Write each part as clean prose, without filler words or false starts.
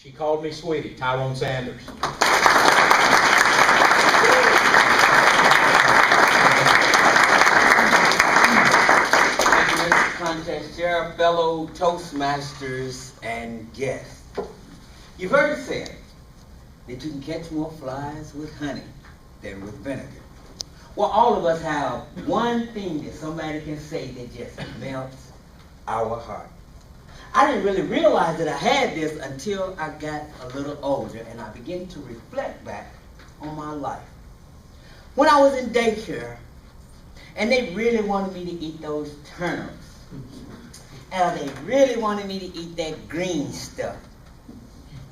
She called me sweetie, Tyrone Sanders. Contest chair, fellow Toastmasters, and guests. You've heard it said that you can catch more flies with honey than with vinegar. Well, all of us have one thing that somebody can say that just melts our heart. I didn't really realize that I had this until I got a little older and I began to reflect back on my life. When I was in daycare, and they really wanted me to eat those turnips, and they really wanted me to eat that green stuff.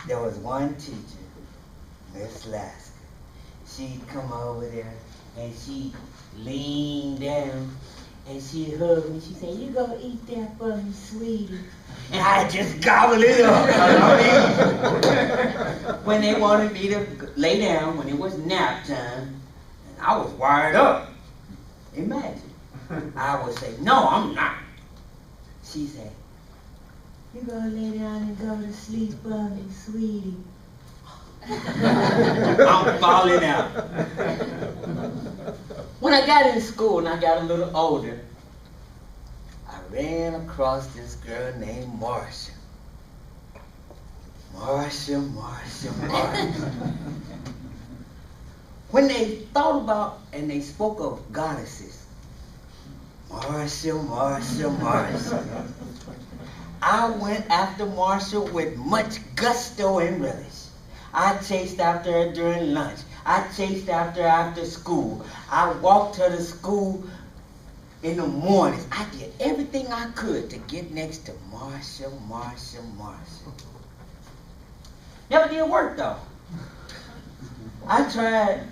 There was one teacher, Miss Lasker. She'd come over there and she'd lean down and she'd hug me. She'd say, "You gonna eat that for me, sweetie?" And I just gobble it up. When they wanted me to lay down, when it was nap time, and I was wired up. Imagine. I would say, "No, I'm not." She said, "You gonna lay down and go to sleep for me, sweetie?" I'm falling out. When I got in school and I got a little older, I ran across this girl named Marcia. Marcia. When they thought about and they spoke of goddesses, Marcia. I went after Marcia with much gusto and relish. I chased after her during lunch. I chased after her after school. I walked her to school in the mornings. I did everything I could to get next to Marcia. Never did work though. I tried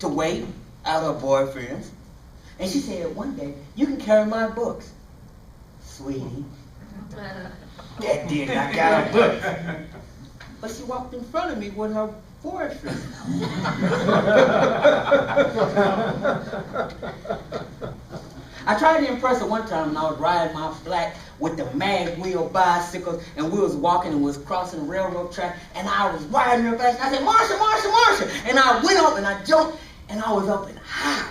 to wait out her boyfriends. And she said one day, "You can carry my books." Sweetie, that did not got her books. But she walked in front of me with her boyfriend. I tried to impress her one time when I was riding my black with the mag wheel bicycles and we was walking and was crossing the railroad track and I was riding her fast and I said, "Marcia." And I went up and I jumped and I was up and high.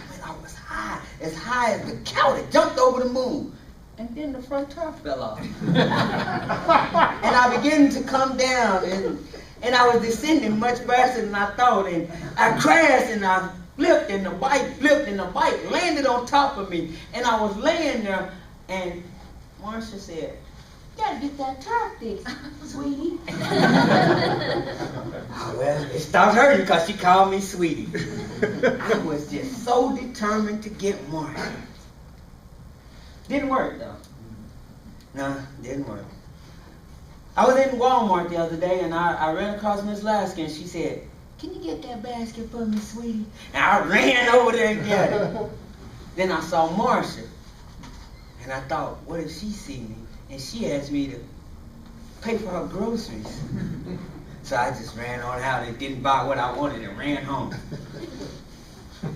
As high as the cow that jumped over the moon. And then the front tire fell off. And I began to come down and I was descending much faster than I thought. And I crashed and I flipped and the bike landed on top of me. And I was laying there and Marcia said, "You gotta get that tire fixed, sweetie." Well, it stopped hurting because she called me sweetie. I was just so determined to get Marcia. Didn't work though. No, didn't work. I was in Walmart the other day and I ran across Miss Lasker and she said, "Can you get that basket for me, sweetie?" And I ran over there and got it. Then I saw Marcia and I thought, what if she see me? And she asked me to pay for her groceries. So I just ran on out and didn't buy what I wanted and ran home.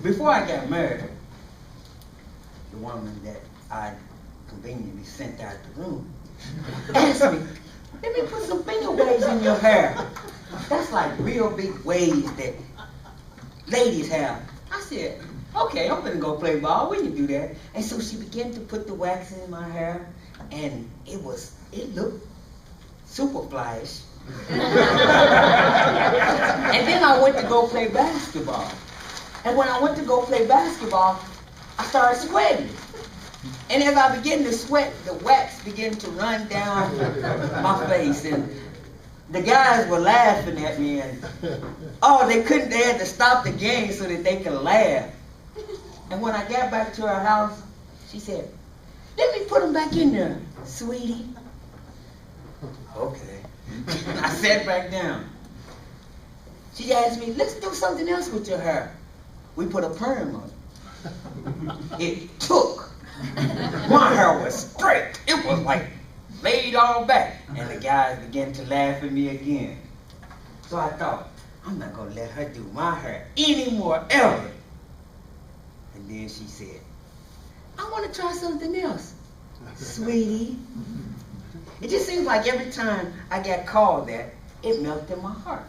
Before I got married, the woman that I conveniently sent out the room asked me, "Let me put some finger waves in your hair." That's like real big waves that ladies have. I said, "Okay, I'm gonna go play ball. We can do that." And so she began to put the wax in my hair, and it looked super flyish. And then I went to go play basketball. And when I went to go play basketball, I started sweating. And as I began to sweat, the wax began to run down my face. And the guys were laughing at me. And they had to stop the game so that they could laugh. And when I got back to her house, she said, "Let me put them back in there, sweetie." Okay. I sat back down. She asked me, "Let's do something else with your hair." We put a perm on it. It took. My hair was straight. It was like laid all back. And the guys began to laugh at me again. So I thought, I'm not going to let her do my hair anymore, ever. And then she said, "I want to try something else, sweetie." It just seems like every time I got called that, it melted my heart.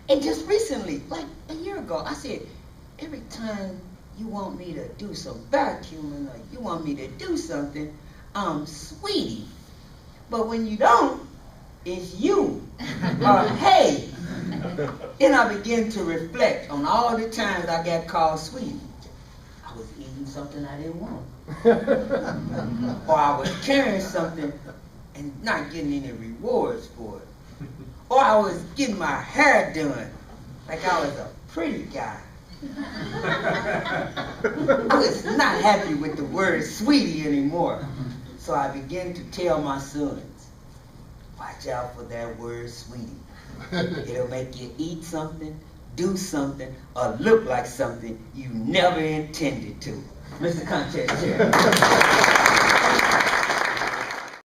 And just recently, like a year ago, I said, every time you want me to do some vacuuming or you want me to do something, I'm Sweetie. But when you don't, it's you or hey. Then I began to reflect on all the times I got called Sweetie. I was eating something I didn't want. Or I was carrying something and not getting any rewards for it. Or I was getting my hair done like I was a pretty guy. I was not happy with the word sweetie anymore. So I began to tell my sons, watch out for that word sweetie. It'll make you eat something, do something, or look like something you never intended to. Mr. Contest Chair.